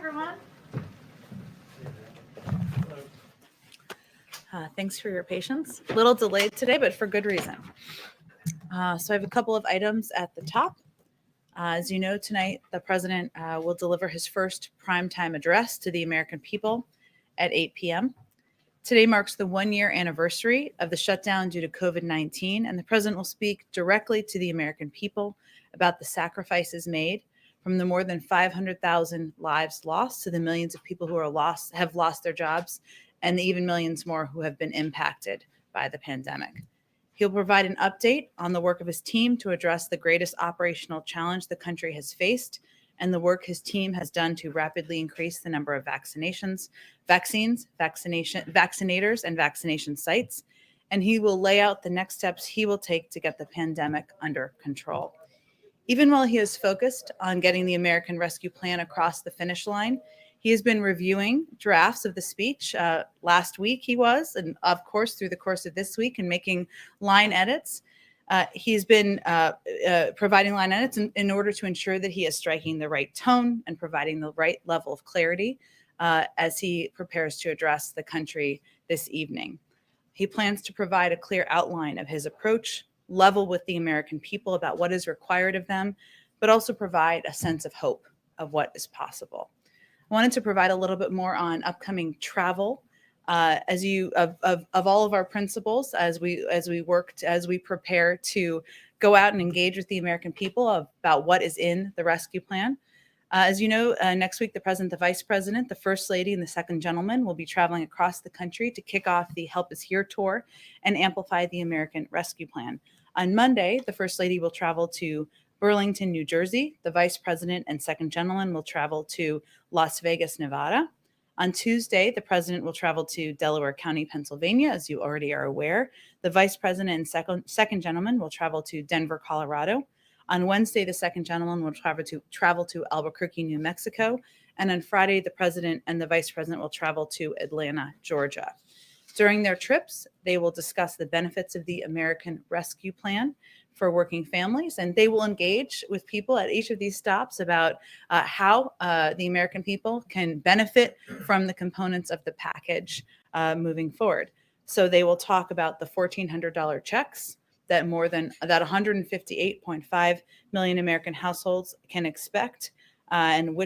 everyone. Thanks for your patience. A little delayed today, but for good reason. So I have a couple of items at the top. As you know, tonight, the president will deliver his first primetime address to the American people at 8 p.m. Today marks the one-year anniversary of the shutdown due to COVID-19, and the president will speak directly to the American people about the sacrifices made, from the more than 500,000 lives lost to the millions of people who have lost their jobs, and the even millions more who have been impacted by the pandemic. He'll provide an update on the work of his team to address the greatest operational challenge the country has faced and the work his team has done to rapidly increase the number of vaccines, vaccinators, and vaccination sites. And he will lay out the next steps he will take to get the pandemic under control. Even while he is focused on getting the American Rescue Plan across the finish line, he has been reviewing drafts of the speech. Last week he was, and of course through the course of this week, and making line edits. He's been providing line edits in order to ensure that he is striking the right tone and providing the right level of clarity as he prepares to address the country this evening. He plans to provide a clear outline of his approach, level with the American people about what is required of them, but also provide a sense of hope of what is possible. I wanted to provide a little bit more on upcoming travel. Of all of our principles, as we prepare to go out and engage with the American people about what is in the rescue plan. As you know, next week, the president, the vice president, the first lady, and the second gentleman will be traveling across the country to kick off the Help Is Here tour and amplify the American Rescue Plan. On Monday, the first lady will travel to Burlington, New Jersey. The vice president and second gentleman will travel to Las Vegas, Nevada. On Tuesday, the president will travel to Delaware County, Pennsylvania, as you already are aware. The vice president and second gentleman will travel to Denver, Colorado. On Wednesday, the second gentleman will travel to Albuquerque, New Mexico. And on Friday, the president and the vice president will travel to Atlanta, Georgia. During their trips, they will discuss the benefits of the American Rescue Plan for working families, and they will engage with people at each of these stops about how the American people can benefit from the components of the package moving forward. So they will talk about the $1,400 checks that 158.5 million American households can expect, and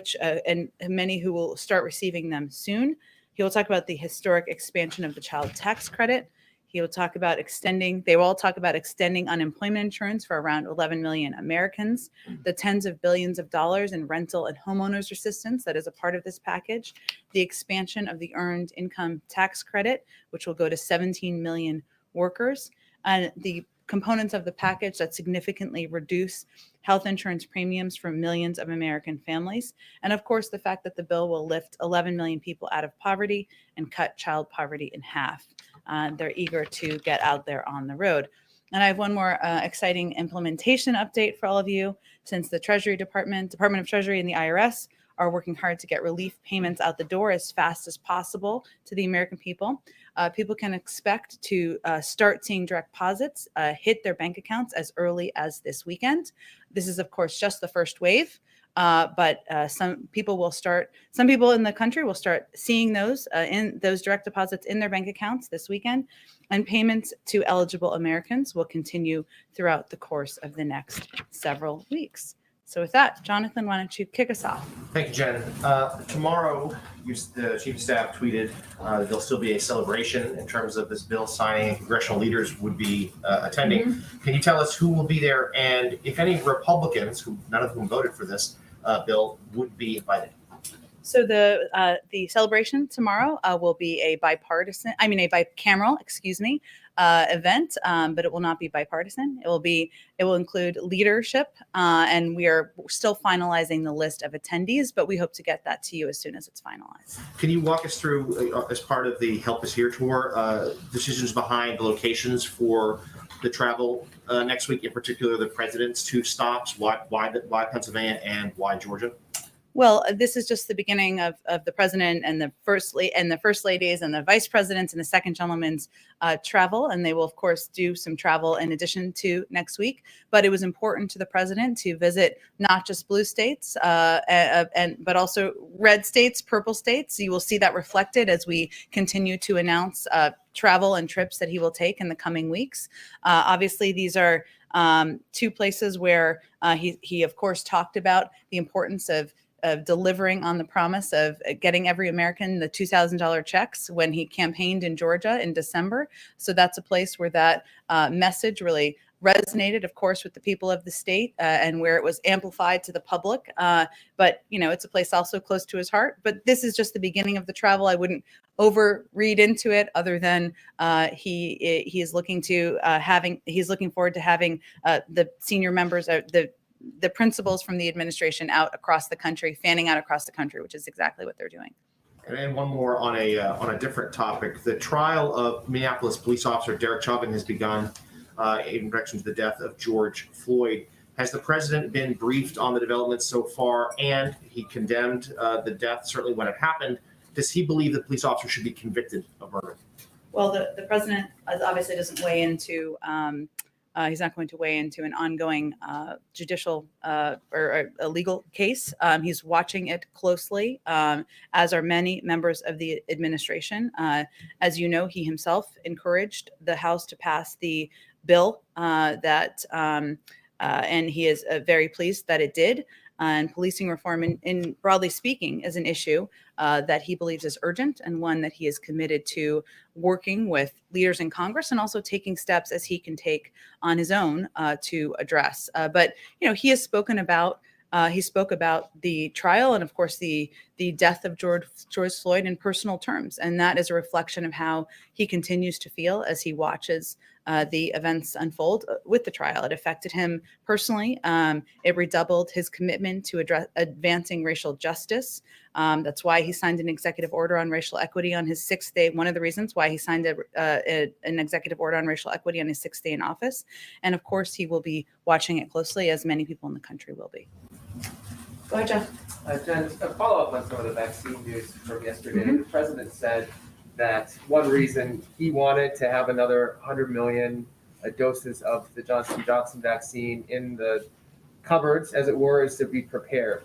many who will start receiving them soon. He will talk about the historic expansion of the child tax credit. He will talk about they will all talk about extending unemployment insurance for around 11 million Americans, the tens of billions of dollars in rental and homeowners assistance that is a part of this package, the expansion of the earned income tax credit, which will go to 17 million workers, and the components of the package that significantly reduce health insurance premiums for millions of American families. And of course, the fact that the bill will lift 11 million people out of poverty and cut child poverty in half. They're eager to get out there on the road. And I have one more exciting implementation update for all of you. Since the Department of Treasury and the IRS are working hard to get relief payments out the door as fast as possible to the American people, people can expect to start seeing direct deposits hit their bank accounts as early as this weekend. This is, of course, just the first wave. But some people in the country will start seeing those direct deposits in their bank accounts this weekend, and payments to eligible Americans will continue throughout the course of the next several weeks. So with that, Jonathan, why don't you kick us off? Thank you, Jen. Tomorrow, the Chief of Staff tweeted there'll still be a celebration in terms of this bill signing. Congressional leaders would be attending. Mm-hmm. Can you tell us who will be there, and if any Republicans, none of whom voted for this bill, would be invited? So the celebration tomorrow will be a bicameral, event, but it will not be bipartisan. It will include leadership, and we are still finalizing the list of attendees, but we hope to get that to you as soon as it's finalized. Can you walk us through, as part of the Help Us Here tour, decisions behind the locations for the travel next week, in particular the president's two stops? Why Pennsylvania and why Georgia? Well, this is just the beginning of the president and the first ladies and the vice presidents and the second gentleman's travel, and they will of course do some travel in addition to next week. But it was important to the president to visit not just blue states, but also red states, purple states. You will see that reflected as we continue to announce travel and trips that he will take in the coming weeks. Obviously, these are two places where he of course talked about the importance of delivering on the promise of getting every American the $2,000 checks when he campaigned in Georgia in December. So that's a place where that message really resonated, of course, with the people of the state and where it was amplified to the public. But, it's a place also close to his heart. But this is just the beginning of the travel. I wouldn't overread into it other than he is looking forward to having the senior members, the principals from the administration out across the country, fanning out across the country, which is exactly what they're doing. And then one more on a different topic. The trial of Minneapolis police officer Derek Chubbing has begun in connection to the death of George Floyd. Has the president been briefed on the developments so far? And he condemned the death certainly when it happened. Does he believe the police officer should be convicted of murder? Well, the president obviously doesn't weigh into. He's not going to weigh into an ongoing judicial or a legal case. He's watching it closely, as are many members of the administration. As you know, he himself encouraged the House to pass the bill and he is very pleased that it did. And policing reform, in broadly speaking, is an issue that he believes is urgent and one that he is committed to working with leaders in Congress and also taking steps as he can take on his own to address. But he has spoken about. He spoke about the trial and, of course, the death of George Floyd in personal terms, and that is a reflection of how he continues to feel as he watches the events unfold with the trial. It affected him personally. It redoubled his commitment to advancing racial justice. That's why he signed an executive order on racial equity on his sixth day. One of the reasons why he signed an executive order on racial equity on his sixth day in office. And of course, he will be watching it closely, as many people in the country will be. Go ahead, Jeff. Jen, just a follow-up on some of the vaccine news from yesterday. The president said that one reason he wanted to have another 100 million doses of the Johnson & Johnson vaccine in the cupboards, as it were, is to be prepared.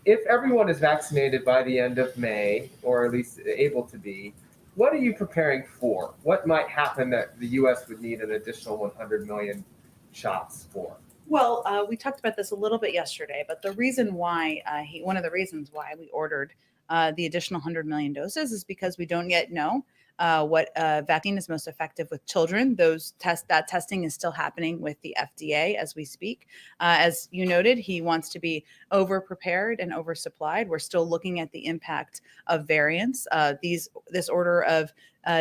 If everyone is vaccinated by the end of May, or at least able to be, what are you preparing for? What might happen that the U.S. would need an additional 100 million shots for? Well, we talked about this a little bit yesterday, but the reason why one of the reasons why we ordered the additional 100 million doses is because we don't yet know what vaccine is most effective with children. That testing is still happening with the FDA as we speak. As you noted, he wants to be over-prepared and oversupplied. We're still looking at the impact of variants. This order of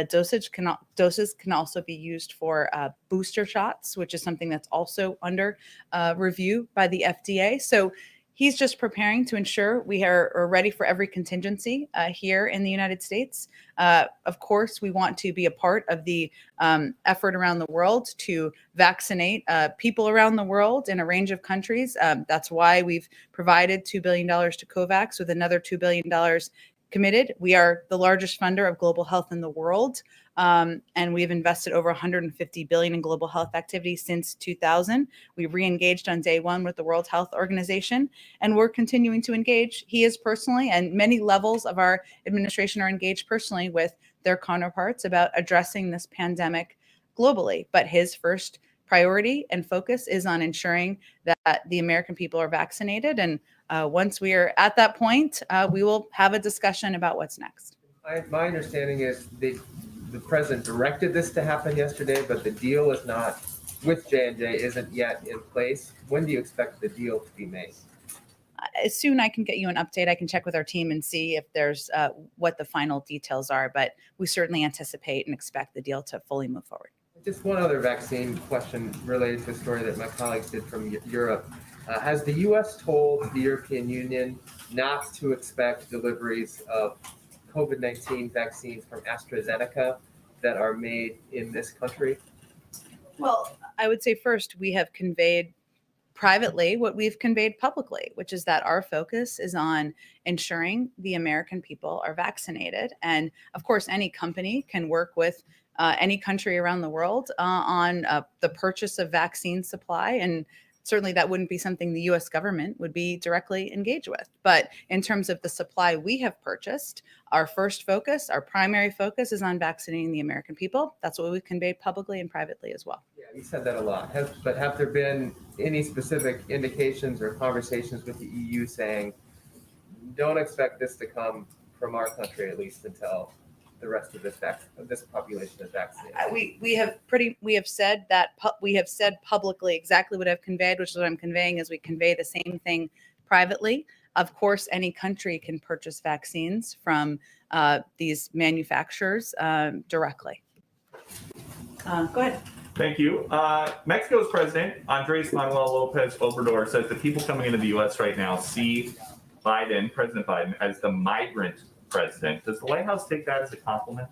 doses can also be used for booster shots, which is something that's also under review by the FDA. So he's just preparing to ensure we are ready for every contingency here in the United States. Of course, we want to be a part of the effort around the world to vaccinate people around the world in a range of countries. That's why we've provided $2 billion to COVAX with another $2 billion committed. We are the largest funder of global health in the world, and we've invested over $150 billion in global health activities since 2000. We re-engaged on day one with the World Health Organization, and we're continuing to engage. He is personally, and many levels of our administration are engaged personally with their counterparts about addressing this pandemic globally. But his first priority and focus is on ensuring that the American people are vaccinated. And once we are at that point, we will have a discussion about what's next. My understanding is the president directed this to happen yesterday, but the deal is not with J&J isn't yet in place. When do you expect the deal to be made? As soon I can get you an update, I can check with our team and see if there's what the final details are. But we certainly anticipate and expect the deal to fully move forward. Just one other vaccine question related to a story that my colleagues did from Europe. Has the U.S. told the European Union not to expect deliveries of COVID-19 vaccines from AstraZeneca that are made in this country? Well, I would say first, we have conveyed privately what we've conveyed publicly, which is that our focus is on ensuring the American people are vaccinated. And of course, any company can work with any country around the world on the purchase of vaccine supply. And certainly that wouldn't be something the US government would be directly engaged with. But in terms of the supply we have purchased, our first focus, our primary focus is on vaccinating the American people. That's what we've conveyed publicly and privately as well. Yeah, you said that a lot. But have there been any specific indications or conversations with the EU saying, don't expect this to come from our country, at least until the rest of this population is vaccinated? We have said publicly exactly what I've conveyed, which is what I'm conveying is we convey the same thing privately. Of course, any country can purchase vaccines from these manufacturers directly. Go ahead. Thank you. Mexico's president, Andres Manuel Lopez Obrador, says the people coming into the U.S. right now see President Biden, as the migrant president. Does the White House take that as a compliment?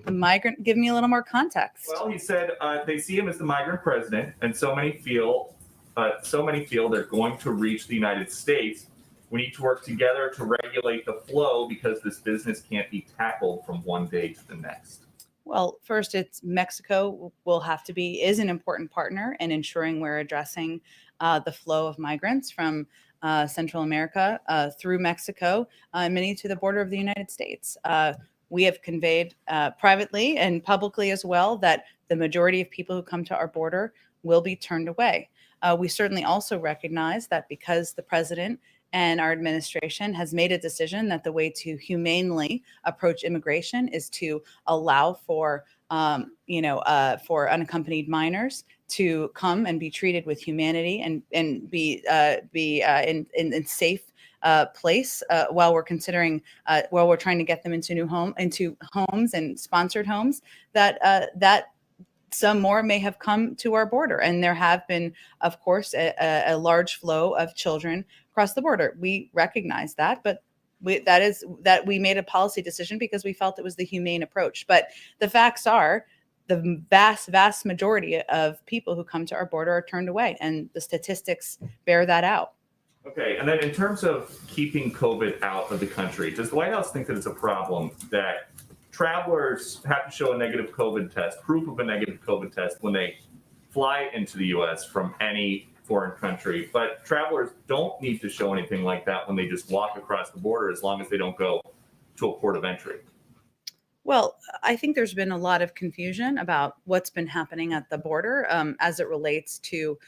The migrant, give me a little more context. Well, he said they see him as the migrant president, and so many feel they're going to reach the United States. We need to work together to regulate the flow because this business can't be tackled from one day to the next. Well, first, it's Mexico is an important partner in ensuring we're addressing the flow of migrants from Central America through Mexico, many to the border of the United States. We have conveyed privately and publicly as well that the majority of people who come to our border will be turned away. We certainly also recognize that because the president and our administration has made a decision that the way to humanely approach immigration is to allow for unaccompanied minors to come and be treated with humanity and be in safe place while we're trying to get them into homes and sponsored homes, that some more may have come to our border. And there have been, of course, a large flow of children across the border. We recognize that, but we made a policy decision because we felt it was the humane approach. But the facts are the vast majority of people who come to our border are turned away, and the statistics bear that out. Okay, and then in terms of keeping COVID out of the country, does the White House think that it's a problem that travelers have to show a negative COVID test, proof of a negative COVID test when they fly into the U.S. from any foreign country, but travelers don't need to show anything like that when they just walk across the border as long as they don't go to a port of entry? Well, I think there's been a lot of confusion about what's been happening at the border as it relates to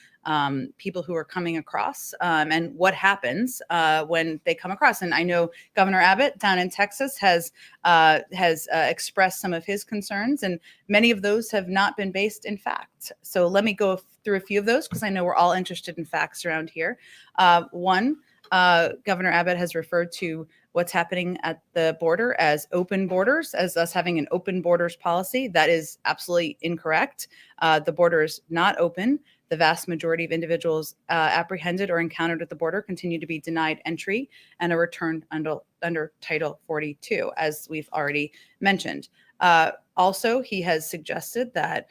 people who are coming across and what happens when they come across. And I know Governor Abbott down in Texas has expressed some of his concerns, and many of those have not been based in fact. So let me go through a few of those because I know we're all interested in facts around here. One, Governor Abbott has referred to what's happening at the border as open borders, as us having an open borders policy. That is absolutely incorrect. The border is not open. The vast majority of individuals apprehended or encountered at the border continue to be denied entry and are returned under Title 42, as we've already mentioned. Also, he has suggested that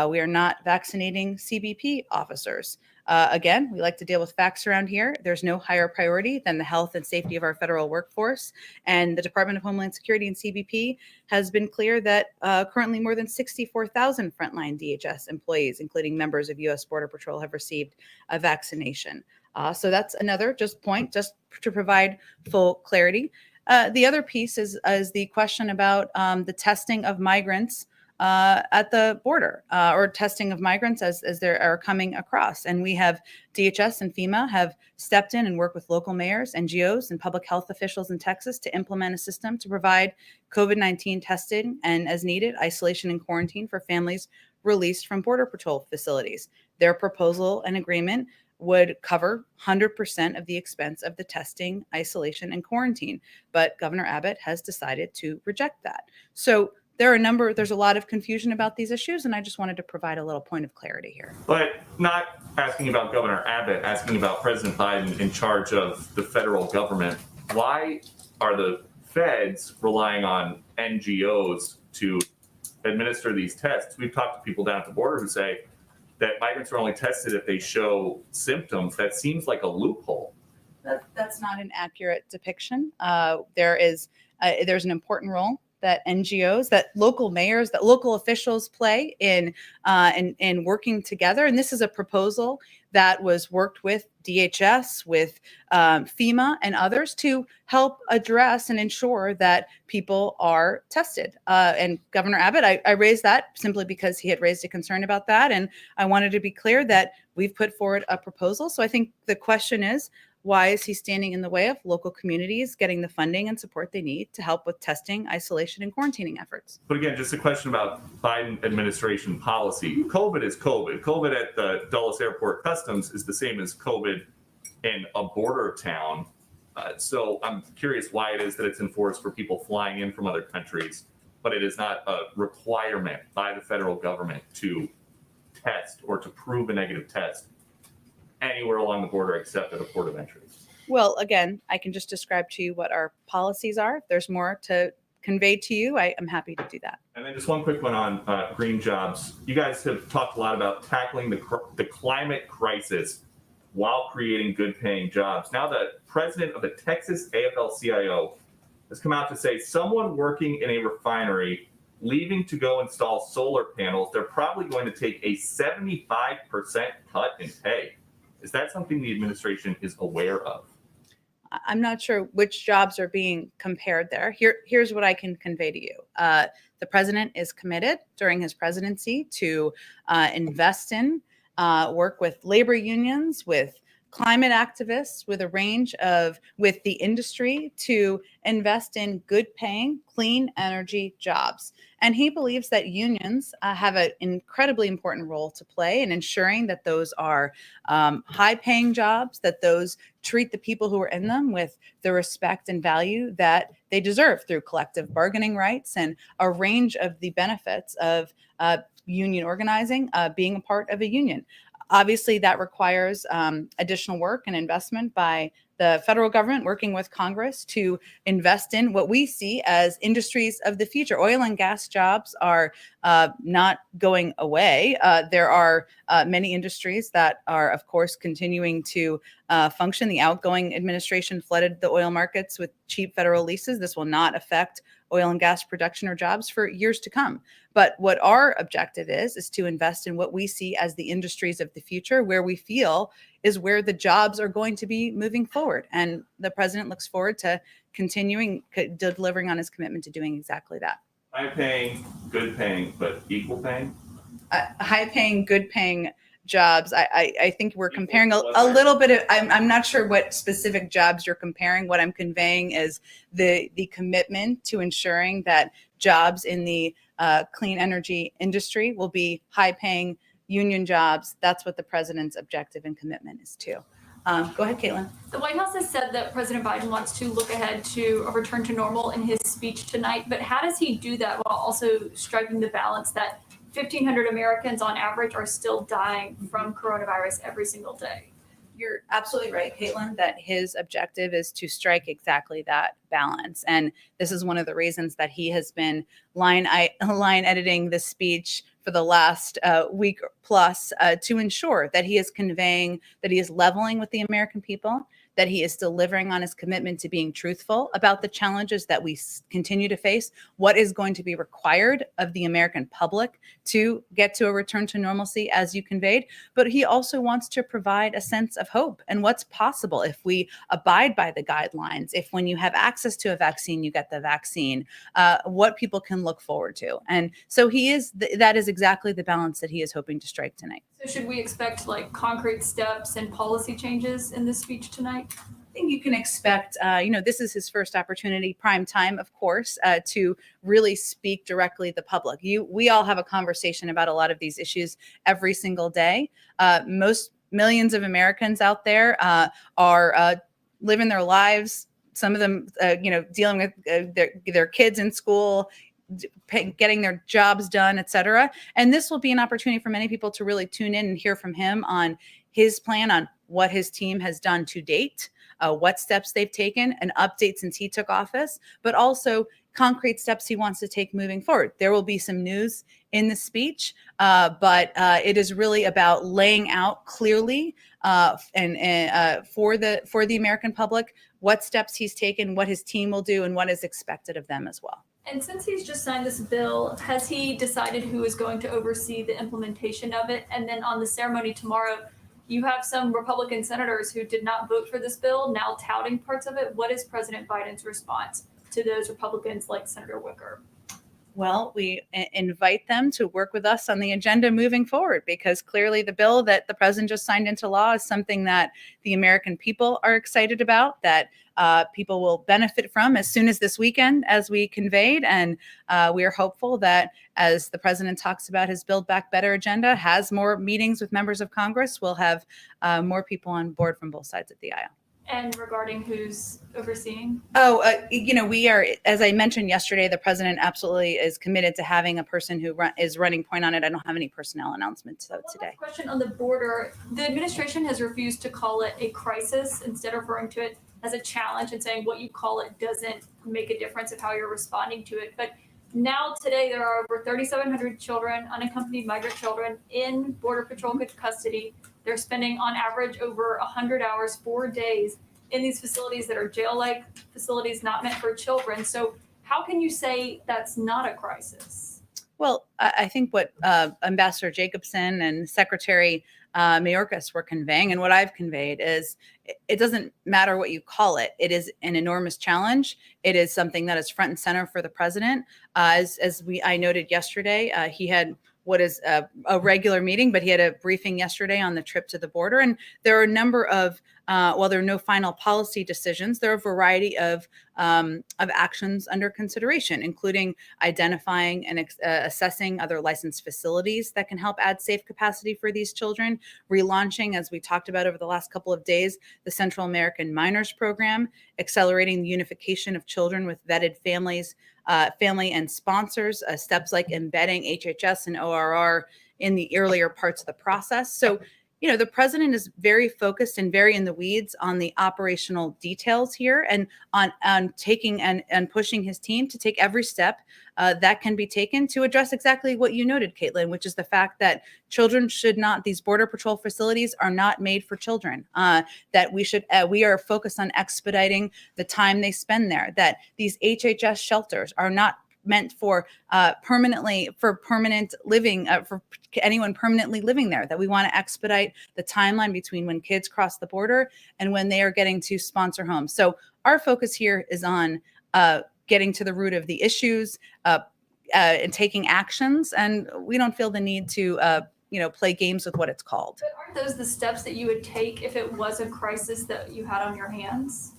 we are not vaccinating CBP officers. Again, we like to deal with facts around here. There's no higher priority than the health and safety of our federal workforce. And the Department of Homeland Security and CBP has been clear that currently more than 64,000 frontline DHS employees, including members of U.S. Border Patrol, have received a vaccination. So that's another point just to provide full clarity. The other piece is the question about the testing of migrants at the border or testing of migrants as they are coming across. And we have DHS and FEMA have stepped in and worked with local mayors, NGOs, and public health officials in Texas to implement a system to provide COVID-19 testing and, as needed, isolation and quarantine for families released from Border Patrol facilities. Their proposal and agreement would cover 100% of the expense of the testing, isolation, and quarantine. But Governor Abbott has decided to reject that. So there's a lot of confusion about these issues, and I just wanted to provide a little point of clarity here. But not asking about Governor Abbott, asking about President Biden in charge of the federal government. Why are the feds relying on NGOs to administer these tests? We've talked to people down at the border who say that migrants are only tested if they show symptoms. That seems like a loophole. That's not an accurate depiction. There's an important role that NGOs, that local mayors, that local officials play in working together. And this is a proposal that was worked with DHS, with FEMA, and others to help address and ensure that people are tested. And Governor Abbott, I raised that simply because he had raised a concern about that. And I wanted to be clear that we've put forward a proposal. So I think the question is, why is he standing in the way of local communities getting the funding and support they need to help with testing, isolation, and quarantining efforts? But again, just a question about Biden administration policy. COVID is COVID. COVID at the Dulles Airport Customs is the same as COVID in a border town. So I'm curious why it is that it's enforced for people flying in from other countries, but it is not a requirement by the federal government to test or to prove a negative test anywhere along the border except at a port of entry. Well, again, I can just describe to you what our policies are. If there's more to convey to you, I am happy to do that. And then just one quick one on green jobs. You guys have talked a lot about tackling the climate crisis while creating good paying jobs. Now the president of the Texas AFL-CIO has come out to say someone working in a refinery leaving to go install solar panels, they're probably going to take a 75% cut in pay. Is that something the administration is aware of? I'm not sure which jobs are being compared there. Here's what I can convey to you. The president is committed during his presidency to invest in, work with labor unions, with climate activists, with with the industry to invest in good paying, clean energy jobs. And he believes that unions have an incredibly important role to play in ensuring that those are high paying jobs, that those treat the people who are in them with the respect and value that they deserve through collective bargaining rights and a range of the benefits of union organizing, being a part of a union. Obviously, that requires additional work and investment by the federal government working with Congress to invest in what we see as industries of the future. Oil and gas jobs are not going away. There are many industries that are, of course, continuing to function. The outgoing administration flooded the oil markets with cheap federal leases. This will not affect oil and gas production or jobs for years to come. But what our objective is to invest in what we see as the industries of the future, where we feel is where the jobs are going to be moving forward. And the president looks forward to continuing delivering on his commitment to doing exactly that. High paying, good paying, but equal paying? High paying, good paying jobs. I think we're comparing a little bit of, I'm not sure what specific jobs you're comparing. What I'm conveying is the commitment to ensuring that jobs in the clean energy industry will be high paying union jobs. That's what the president's objective and commitment is to. Go ahead, Caitlin. The White House has said that President Biden wants to look ahead to a return to normal in his speech tonight, but how does he do that while also striking the balance that 1,500 Americans on average are still dying from coronavirus every single day? You're absolutely right, Caitlin, that his objective is to strike exactly that balance. And this is one of the reasons that he has been line editing the speech for the last week plus to ensure that he is conveying, that he is leveling with the American people, that he is delivering on his commitment to being truthful about the challenges that we continue to face, what is going to be required of the American public to get to a return to normalcy, as you conveyed. But he also wants to provide a sense of hope and what's possible if we abide by the guidelines, if when you have access to a vaccine, you get the vaccine, what people can look forward to. And so that is exactly the balance that he is hoping to strike tonight. So should we expect like concrete steps and policy changes in this speech tonight? I think you can expect, this is his first opportunity, prime time, of course, to really speak directly to the public. We all have a conversation about a lot of these issues every single day. Most millions of Americans out there are living their lives. Some of them, dealing with their kids in school, getting their jobs done, et cetera. And this will be an opportunity for many people to really tune in and hear from him on his plan, on what his team has done to date, what steps they've taken, an update since he took office, but also concrete steps he wants to take moving forward. There will be some news in the speech, but it is really about laying out clearly and for the American public what steps he's taken, what his team will do, and what is expected of them as well. And since he's just signed this bill, has he decided who is going to oversee the implementation of it? And then on the ceremony tomorrow, you have some Republican senators who did not vote for this bill now touting parts of it. What is President Biden's response to those Republicans like Senator Wicker? Well, we invite them to work with us on the agenda moving forward, because clearly the bill that the president just signed into law is something that the American people are excited about, that people will benefit from as soon as this weekend, as we conveyed. And we are hopeful that as the president talks about his Build Back Better agenda, has more meetings with members of Congress, we'll have more people on board from both sides of the aisle. And regarding who's overseeing? We are, as I mentioned yesterday, the president absolutely is committed to having a person who is running point on it. I don't have any personnel announcements today. One question on the border. The administration has refused to call it a crisis, instead of referring to it as a challenge and saying what you call it doesn't make a difference of how you're responding to it. But now today there are over 3,700 children, unaccompanied migrant children, in Border Patrol custody. They're spending on average over 100 hours, 4 days in these facilities that are jail-like facilities not meant for children. So how can you say that's not a crisis? Well, I think what Ambassador Jacobson and Secretary Mayorkas were conveying, and what I've conveyed, is it doesn't matter what you call it. It is an enormous challenge. It is something that is front and center for the president. I noted yesterday, he had what is a regular meeting, but he had a briefing yesterday on the trip to the border. And there are a number of, while there are no final policy decisions, there are a variety of actions under consideration, including identifying and assessing other licensed facilities that can help add safe capacity for these children, relaunching, as we talked about over the last couple of days, the Central American Minors Program, accelerating the unification of children with vetted families, family and sponsors, steps like embedding HHS and ORR in the earlier parts of the process. So, the president is very focused and very in the weeds on the operational details here, and on taking and pushing his team to take every step that can be taken to address exactly what you noted, Caitlin, which is the fact that children should not, these Border Patrol facilities are not made for children, that we are focused on expediting the time they spend there, that these HHS shelters are not meant for permanent living, for anyone permanently living there, that we want to expedite the timeline between when kids cross the border and when they are getting to sponsor homes. So our focus here is on getting to the root of the issues and taking actions. And we don't feel the need to play games with what it's called. But aren't those the steps that you would take if it was a crisis that you had on your hands?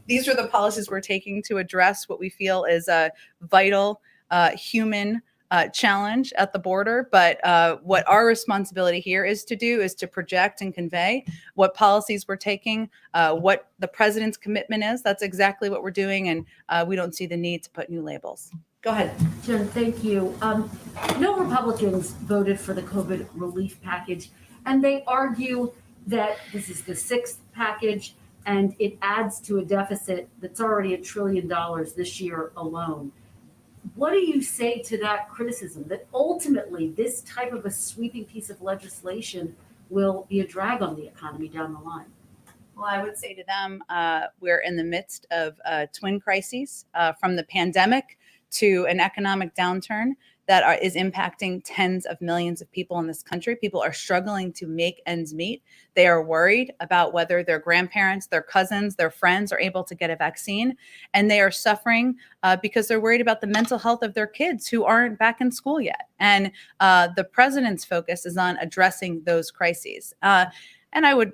These are the policies we're taking to address what we feel is a vital human challenge at the border. But what our responsibility here is to do is to project and convey what policies we're taking, what the president's commitment is. That's exactly what we're doing. And we don't see the need to put new labels. Go ahead. Jen, thank you. No Republicans voted for the COVID relief package, and they argue that this is the sixth package and it adds to a deficit that's already $1 trillion this year alone. What do you say to that criticism, that ultimately this type of a sweeping piece of legislation will be a drag on the economy down the line? Well, I would say to them, we're in the midst of twin crises, from the pandemic to an economic downturn that is impacting tens of millions of people in this country. People are struggling to make ends meet. They are worried about whether their grandparents, their cousins, their friends are able to get a vaccine. And they are suffering because they're worried about the mental health of their kids who aren't back in school yet. And the president's focus is on addressing those crises. And I would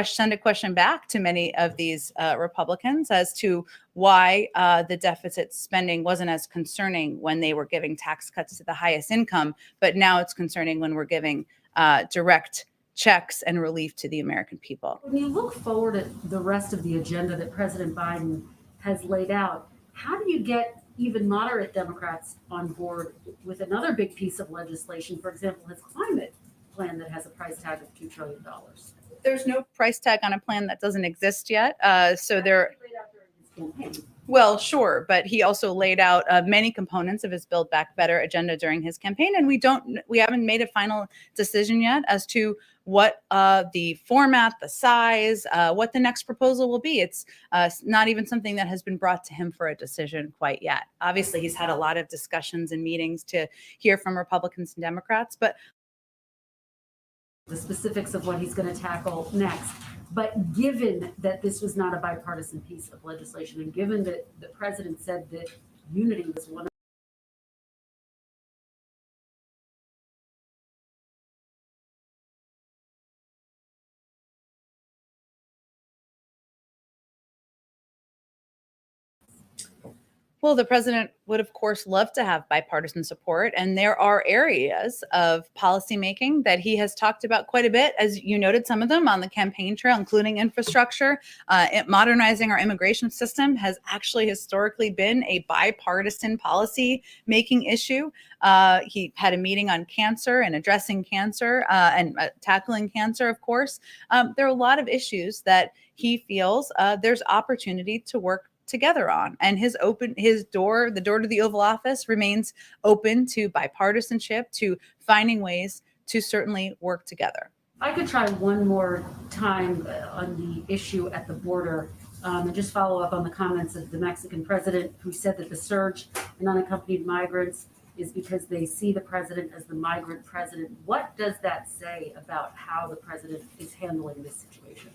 send a question back to many of these Republicans as to why the deficit spending wasn't as concerning when they were giving tax cuts to the highest income, but now it's concerning when we're giving direct checks and relief to the American people. When you look forward at the rest of the agenda that President Biden has laid out, how do you get even moderate Democrats on board with another big piece of legislation, for example, his climate plan that has a price tag of $2 trillion? There's no price tag on a plan that doesn't exist yet. So there. Well, sure, but he also laid out many components of his Build Back Better agenda during his campaign, and we haven't made a final decision yet as to what the format, the size, what the next proposal will be. It's not even something that has been brought to him for a decision quite yet. Obviously, he's had a lot of discussions and meetings to hear from Republicans and Democrats, but the specifics of what he's going to tackle next. But given that this was not a bipartisan piece of legislation, and given that the president said that unity was one of well, the president would, of course, love to have bipartisan support. And there are areas of policymaking that he has talked about quite a bit, as you noted, some of them on the campaign trail, including infrastructure. Modernizing our immigration system has actually historically been a bipartisan policy making issue. He had a meeting on cancer and addressing cancer and tackling cancer, of course. There are a lot of issues that he feels there's opportunity to work together on, and the door to the Oval Office remains open to bipartisanship, to finding ways to certainly work together. I could try one more time on the issue at the border and just follow up on the comments of the Mexican president, who said that the surge in unaccompanied migrants is because they see the president as the migrant president. What does that say about how the president is handling this situation?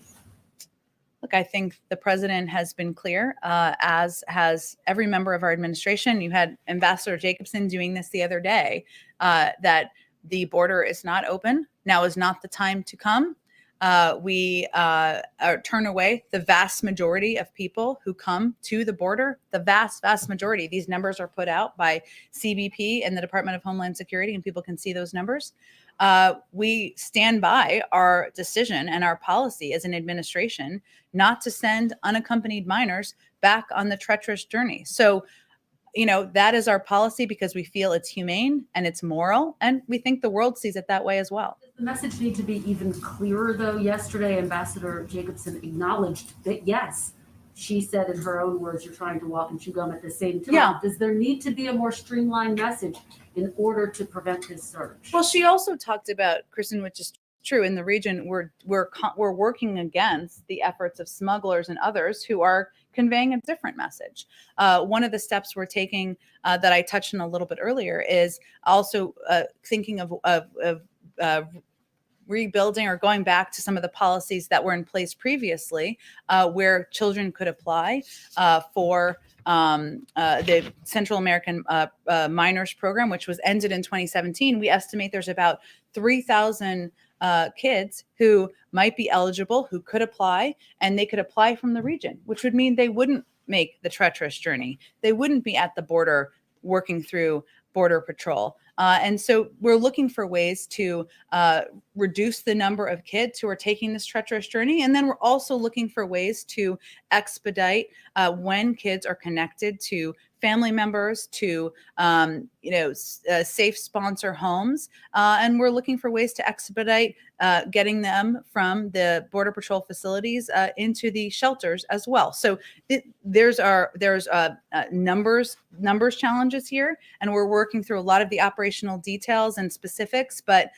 Look, I think the president has been clear, as has every member of our administration. You had Ambassador Jacobson doing this the other day, that the border is not open. Now is not the time to come. We turn away the vast majority of people who come to the border. The vast majority. These numbers are put out by CBP and the Department of Homeland Security, and people can see those numbers. We stand by our decision and our policy as an administration not to send unaccompanied minors back on the treacherous journey. So, that is our policy because we feel it's humane and it's moral, and we think the world sees it that way as well. Does the message need to be even clearer, though? Yesterday, Ambassador Jacobson acknowledged that, yes, she said in her own words, you're trying to walk and chew gum at the same time. Yeah. Does there need to be a more streamlined message in order to prevent this surge? Well, she also talked about, Kristen, which is true, in the region, we're working against the efforts of smugglers and others who are conveying a different message. One of the steps we're taking that I touched on a little bit earlier is also thinking of rebuilding or going back to some of the policies that were in place previously, where children could apply for the Central American Minors Program, which was ended in 2017. We estimate there's about 3,000 kids who might be eligible, who could apply, and they could apply from the region, which would mean they wouldn't make the treacherous journey. They wouldn't be at the border working through Border Patrol. And so we're looking for ways to reduce the number of kids who are taking this treacherous journey. And then we're also looking for ways to expedite when kids are connected to family members, to safe sponsor homes. And we're looking for ways to expedite getting them from the Border Patrol facilities into the shelters as well. So there's numbers challenges here, and we're working through a lot of the operational details and specifics. But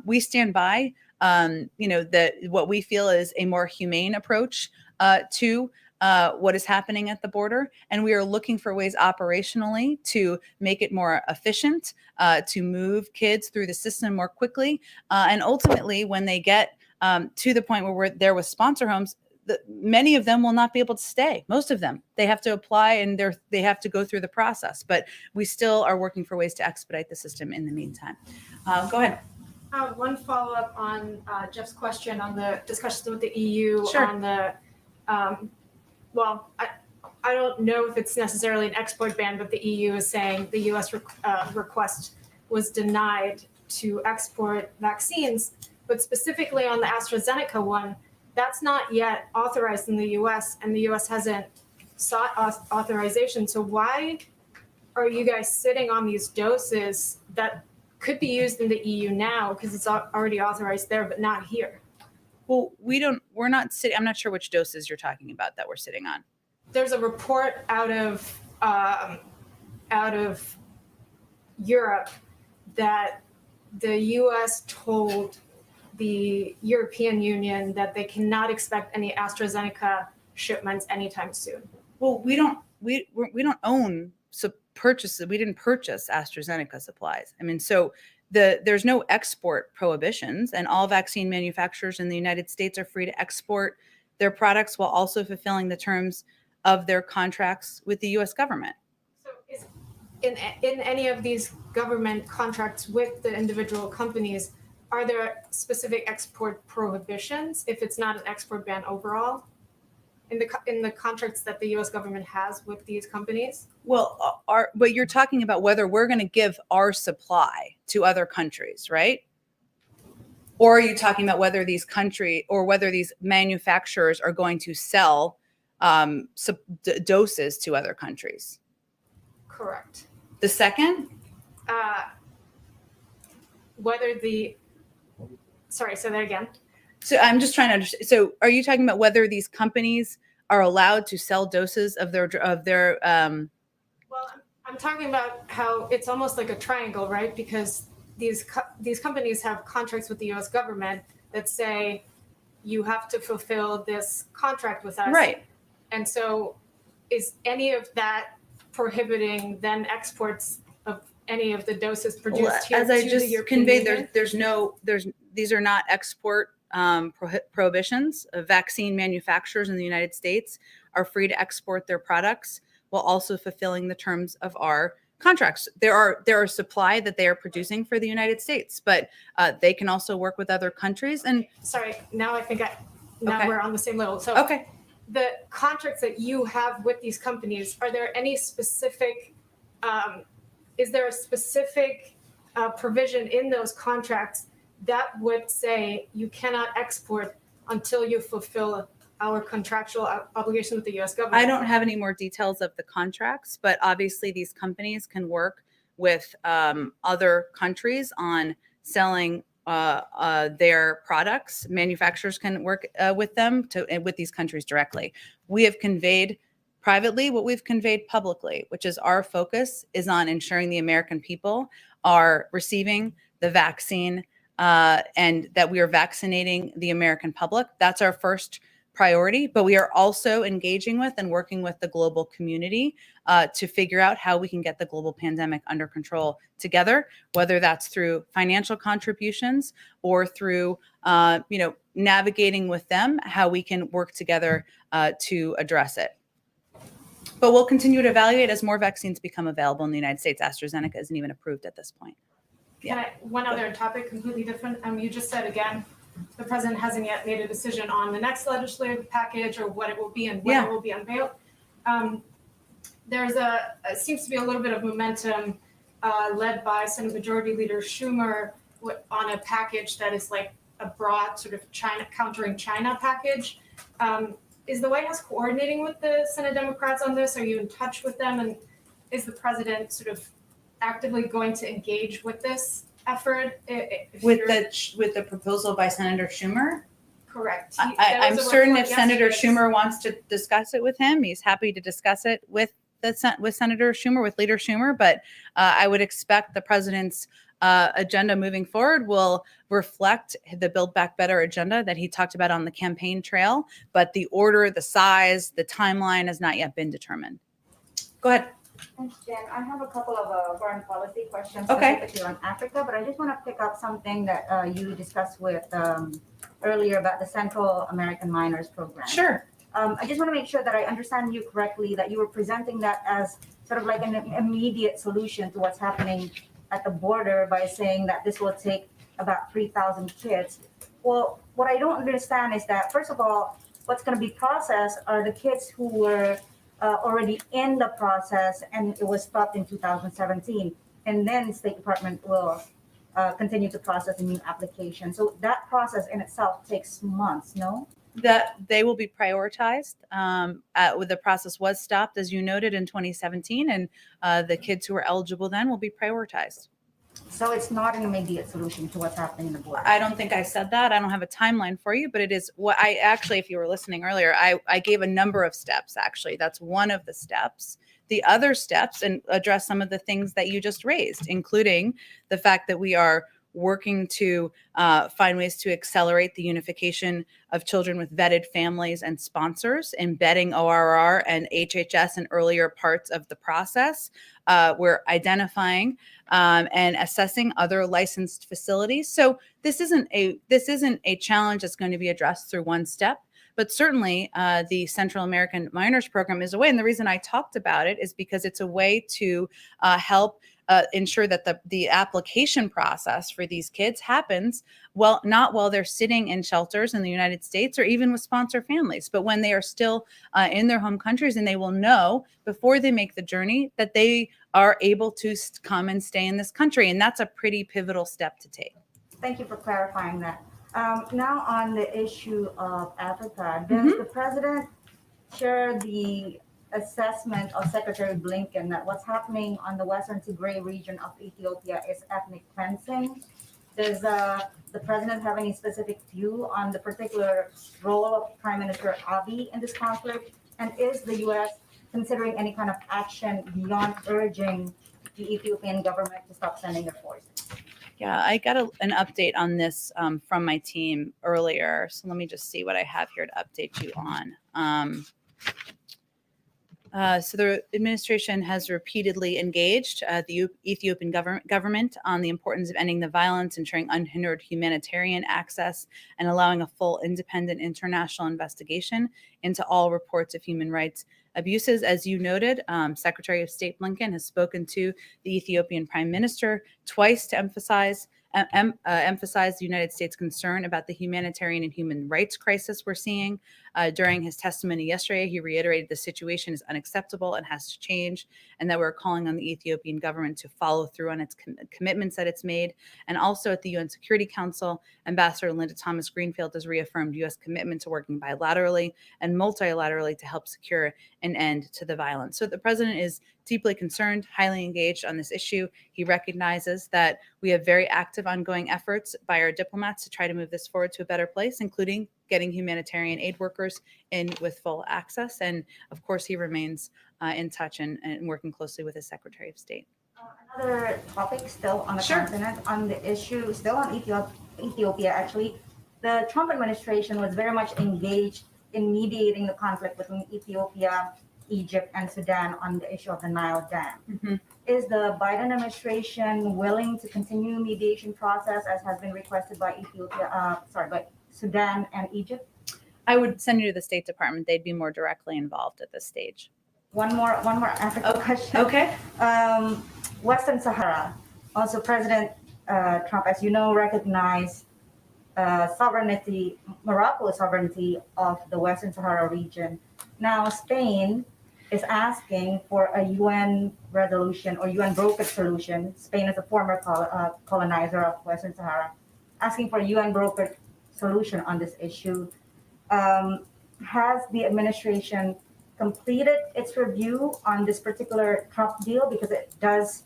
we stand by, what we feel is a more humane approach to what is happening at the border. And we are looking for ways operationally to make it more efficient, to move kids through the system more quickly. And ultimately, when they get to the point where we're there with sponsor homes, many of them will not be able to stay. Most of them, they have to apply and they have to go through the process. But we still are working for ways to expedite the system in the meantime. Go ahead. One follow-up on Jeff's question on the discussions with the EU. Sure. On the I don't know if it's necessarily an export ban, but the EU is saying the US request was denied to export vaccines. But specifically on the AstraZeneca one, that's not yet authorized in the US, and the US hasn't sought authorization. So why are you guys sitting on these doses that could be used in the EU now, because it's already authorized there, but not here? Well, we're not sitting. I'm not sure which doses you're talking about that we're sitting on. there's a report out of Europe that the U.S. told the European Union that they cannot expect any AstraZeneca shipments anytime soon. Well, we don't own purchases. We didn't purchase AstraZeneca supplies. I mean, so there's no export prohibitions, and all vaccine manufacturers in the United States are free to export their products while also fulfilling the terms of their contracts with the U.S. government. So is in any of these government contracts with the individual companies, are there specific export prohibitions if it's not an export ban overall in the contracts that the U.S. government has with these companies? Well, but you're talking about whether we're going to give our supply to other countries, right? Or are you talking about whether these manufacturers are going to sell doses to other countries? Correct. The second? Sorry, say that again. So I'm just trying to understand. So are you talking about whether these companies are allowed to sell doses of their Well, I'm talking about how it's almost like a triangle, right? Because these companies have contracts with the U.S. government that say you have to fulfill this contract with us. Right. And so is any of that prohibiting then exports of any of the doses produced here as I to just the European conveyed, Union? these are not export prohibitions. Vaccine manufacturers in the United States are free to export their products while also fulfilling the terms of our contracts. There are supply that they are producing for the United States, but they can also work with other countries. And Sorry, now I think Okay. we're on the same level. So okay, the contracts that you have with these companies, are there any specific, is there a specific provision in those contracts that would say you cannot export until you fulfill our contractual obligation with the U.S. government? I don't have any more details of the contracts, but obviously these companies can work with other countries on selling their products. Manufacturers can work with them with these countries directly. We have conveyed privately what we've conveyed publicly, which is our focus is on ensuring the American people are receiving the vaccine and that we are vaccinating the American public. That's our first priority, but we are also engaging with and working with the global community to figure out how we can get the global pandemic under control together, whether that's through financial contributions or through, navigating with them how we can work together to address it. But we'll continue to evaluate as more vaccines become available in the United States. AstraZeneca isn't even approved at this point. One other topic, completely different. You just said again, the president hasn't yet made a decision on the next legislative package or what it will be and when it will be unveiled. It seems to be a little bit of momentum led by Senate Majority Leader Schumer on a package that is like a broad sort of countering China package. Is the White House coordinating with the Senate Democrats on this? Are you in touch with them? And is the president sort of actively going to engage with this effort? With the proposal by Senator Schumer? Correct. I'm certain if Senator Schumer wants to discuss it with him, he's happy to discuss it with Senator Schumer, with Leader Schumer. But I would expect the president's agenda moving forward will reflect the Build Back Better agenda that he talked about on the campaign trail. But the order, the size, the timeline has not yet been determined. Go ahead. Thanks, Jen. I have a couple of foreign policy questions Okay. specifically on Africa, but I just want to pick up something that you discussed with earlier about the Central American Miners Program. Sure. I just want to make sure that I understand you correctly, that you were presenting that as sort of like an immediate solution to what's happening at the border by saying that this will take about 3,000 kids. Well, what I don't understand is that, first of all, what's going to be processed are the kids who were already in the process, and it was stopped in 2017. And then the State Department will continue to process a new application. So that process in itself takes months, no? That they will be prioritized. The process was stopped, as you noted, in 2017, and the kids who are eligible then will be prioritized. So it's not an immediate solution to what's happening in the border. I don't think I said that. I don't have a timeline for you, but it is what I actually, if you were listening earlier, I gave a number of steps, actually. That's one of the steps. The other steps and address some of the things that you just raised, including the fact that we are working to find ways to accelerate the unification of children with vetted families and sponsors, embedding ORR and HHS in earlier parts of the process. We're identifying and assessing other licensed facilities. So this isn't a challenge that's going to be addressed through one step. But certainly, the Central American Minors Program is a way. And the reason I talked about it is because it's a way to help ensure that the application process for these kids happens not while they're sitting in shelters in the United States or even with sponsor families, but when they are still in their home countries, and they will know before they make the journey that they are able to come and stay in this country. And that's a pretty pivotal step to take. Thank you for clarifying that. Now on the issue of Africa, does the president share the assessment of Secretary Blinken that what's happening on the Western Tigray region of Ethiopia is ethnic cleansing? Does the president have any specific view on the particular role of Prime Minister Abiy in this conflict? And is the U.S. considering any kind of action beyond urging the Ethiopian government to stop sending their forces? Yeah, I got an update on this from my team earlier. So let me just see what I have here to update you on. So the administration has repeatedly engaged the Ethiopian government on the importance of ending the violence, ensuring unhindered humanitarian access, and allowing a full, independent international investigation into all reports of human rights abuses. As you noted, Secretary of State Blinken has spoken to the Ethiopian Prime Minister twice to emphasize the United States' concern about the humanitarian and human rights crisis we're seeing. During his testimony yesterday, he reiterated the situation is unacceptable and has to change, and that we're calling on the Ethiopian government to follow through on its commitments that it's made. And also at the UN Security Council, Ambassador Linda Thomas-Greenfield has reaffirmed U.S. commitment to working bilaterally and multilaterally to help secure an end to the violence. So the president is deeply concerned, highly engaged on this issue. He recognizes that we have very active ongoing efforts by our diplomats to try to move this forward to a better place, including getting humanitarian aid workers in with full access. And of course, he remains in touch and working closely with his Secretary of State. Another topic still on the continent, on the issue, still on Ethiopia actually, the Trump administration was very much engaged in mediating the conflict between Ethiopia, Egypt, and Sudan on the issue of the Nile Dam. Is the Biden administration willing to continue mediation process as has been requested by by Sudan and Egypt? I would send you to the State Department. They'd be more directly involved at this stage. One more Africa question. Okay. Western Sahara. Also, President Trump, as you know, recognized Morocco's sovereignty of the Western Sahara region. Now, Spain is asking for a UN resolution or UN brokered solution. Spain is a former colonizer of Western Sahara, asking for a UN brokered solution on this issue. Has the administration completed its review on this particular Trump deal, because it does,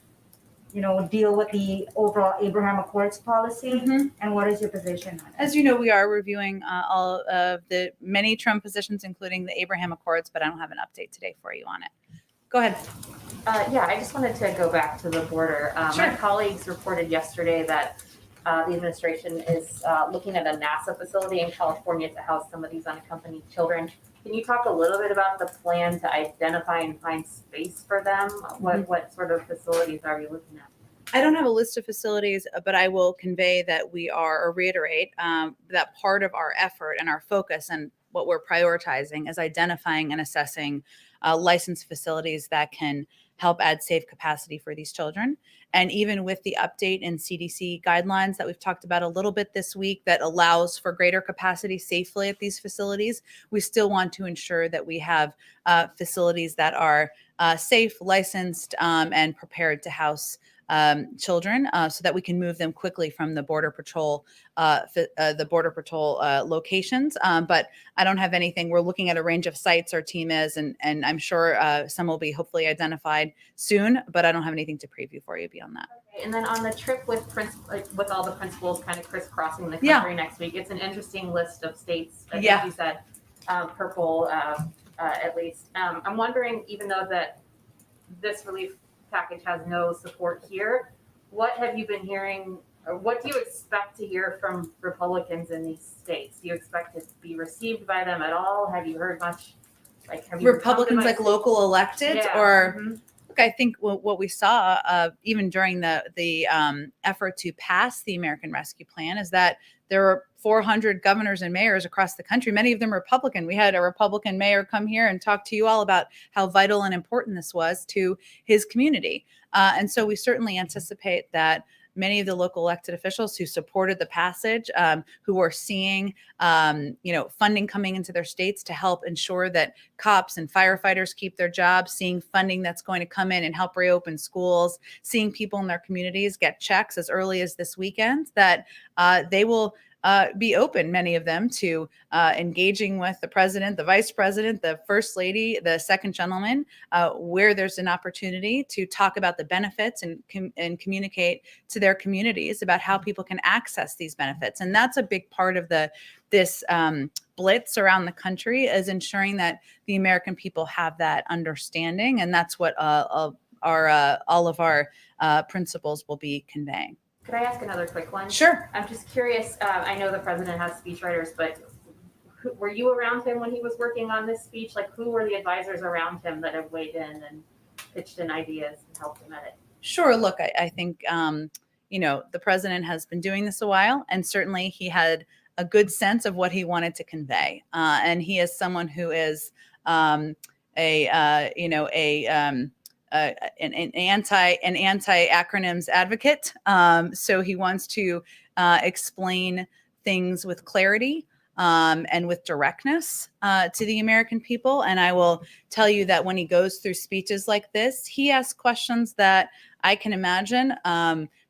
deal with the overall Abraham Accords policy? And what is your position on it? As you know, we are reviewing all of the many Trump positions, including the Abraham Accords, but I don't have an update today for you on it. Go ahead. Yeah, I just wanted to go back to the border. Sure. My colleagues reported yesterday that the administration is looking at a NASA facility in California to house some of these unaccompanied children. Can you talk a little bit about the plan to identify and find space for them? What sort of facilities are you looking at? I don't have a list of facilities, but I will convey that we are, or reiterate, that part of our effort and our focus and what we're prioritizing is identifying and assessing licensed facilities that can help add safe capacity for these children. And even with the update in CDC guidelines that we've talked about a little bit this week that allows for greater capacity safely at these facilities, we still want to ensure that we have facilities that are safe, licensed, and prepared to house children so that we can move them quickly from the Border Patrol locations. But I don't have anything. We're looking at a range of sites our team is, and I'm sure some will be hopefully identified soon, but I don't have anything to preview for you beyond that. Okay, and then on the trip with with all the principals kind of crisscrossing the Yeah. country next week, it's an interesting list of states. I Yeah. think you said purple at least. I'm wondering, even though that this relief package has no support here, what have you been hearing, or what do you expect to hear from Republicans in these states? Do you expect it to be received by them at all? Have you heard much? Like, have you Republicans like local elected Yeah. or Mhm. look, I think what we saw even during the effort to pass the American Rescue Plan is that there were 400 governors and mayors across the country, many of them Republican. We had a Republican mayor come here and talk to you all about how vital and important this was to his community. And so we certainly anticipate that many of the local elected officials who supported the passage, who are seeing, funding coming into their states to help ensure that cops and firefighters keep their jobs, seeing funding that's going to come in and help reopen schools, seeing people in their communities get checks as early as this weekend, that they will be open, many of them, to engaging with the president, the vice president, the first lady, the second gentleman, where there's an opportunity to talk about the benefits and communicate to their communities about how people can access these benefits. And that's a big part of this blitz around the country, is ensuring that the American people have that understanding. And that's what all of our principals will be conveying. Could I ask another quick one? Sure. I'm just curious. I know the president has speechwriters, but were you around him when he was working on this speech? Like, who were the advisors around him that have weighed in and pitched in ideas and helped him edit? Sure. Look, I think, the president has been doing this a while, and certainly he had a good sense of what he wanted to convey. And he is someone who is an anti-acronyms advocate. So he wants to explain things with clarity and with directness to the American people. And I will tell you that when he goes through speeches like this, he asks questions that I can imagine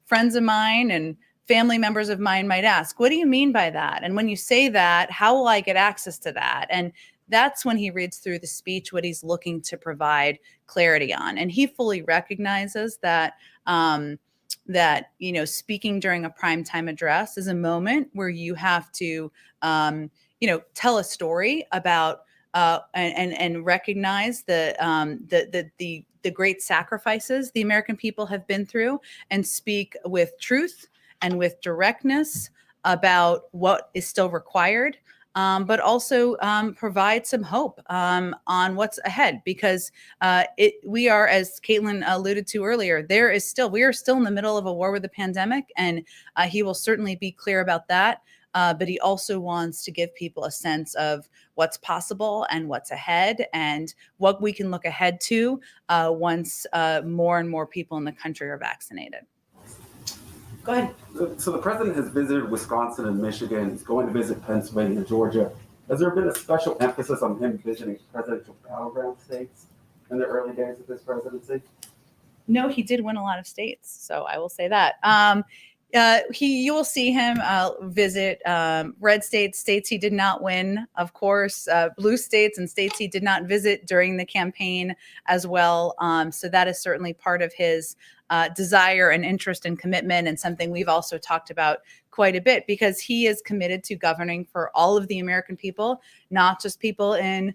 friends of mine and family members of mine might ask. What do you mean by that? And when you say that, how will I get access to that? And that's when he reads through the speech, what he's looking to provide clarity on. And he fully recognizes that, speaking during a primetime address is a moment where you have to, tell a story about and recognize the great sacrifices the American people have been through, and speak with truth and with directness about what is still required. But also provide some hope on what's ahead, because we are, as Caitlin alluded to earlier, we are still in the middle of a war with the pandemic, and he will certainly be clear about that. But he also wants to give people a sense of what's possible and what's ahead, and what we can look ahead to once more and more people in the country are vaccinated. Go ahead. So the president has visited Wisconsin and Michigan. He's going to visit Pennsylvania and Georgia. Has there been a special emphasis on him visiting presidential battleground states in the early days of his presidency? No, he did win a lot of states, so I will say that. You will see him visit red states he did not win, of course, blue states and states he did not visit during the campaign as well. So that is certainly part of his desire and interest and commitment, and something we've also talked about quite a bit, because he is committed to governing for all of the American people, not just people in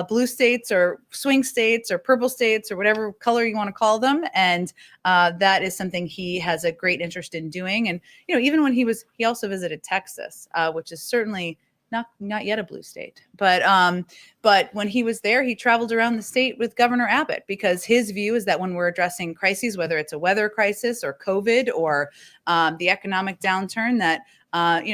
blue states or swing states or purple states or whatever color you want to call them. And that is something he has a great interest in doing. And, even when he also visited Texas, which is certainly not yet a blue state, but when he was there, he traveled around the state with Governor Abbott, because his view is that when we're addressing crises, whether it's a weather crisis or COVID or the economic downturn, that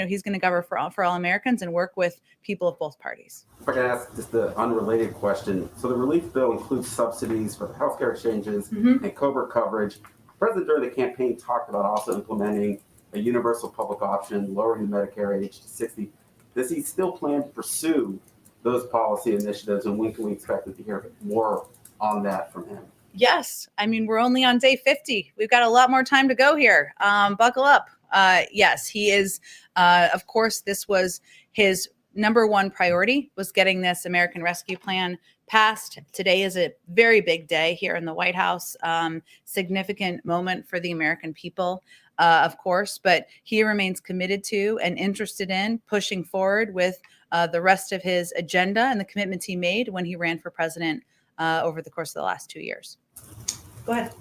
he's going to govern for all Americans and work with people of both parties. If I can ask just the unrelated question. So the relief bill includes subsidies for the healthcare exchanges and COVID coverage. The president during the campaign talked about also implementing a universal public option, lowering the Medicare age to 60. Does he still plan to pursue those policy initiatives, and when can we expect to hear more on that from him? Yes. I mean, we're only on day 50. We've got a lot more time to go here. Buckle up. Yes, he is. Of course, this was his number one priority, was getting this American Rescue Plan passed. Today is a very big day here in the White House. Significant moment for the American people, of course, but he remains committed to and interested in pushing forward with the rest of his agenda and the commitments he made when he ran for president over the course of the last 2 years. Go ahead.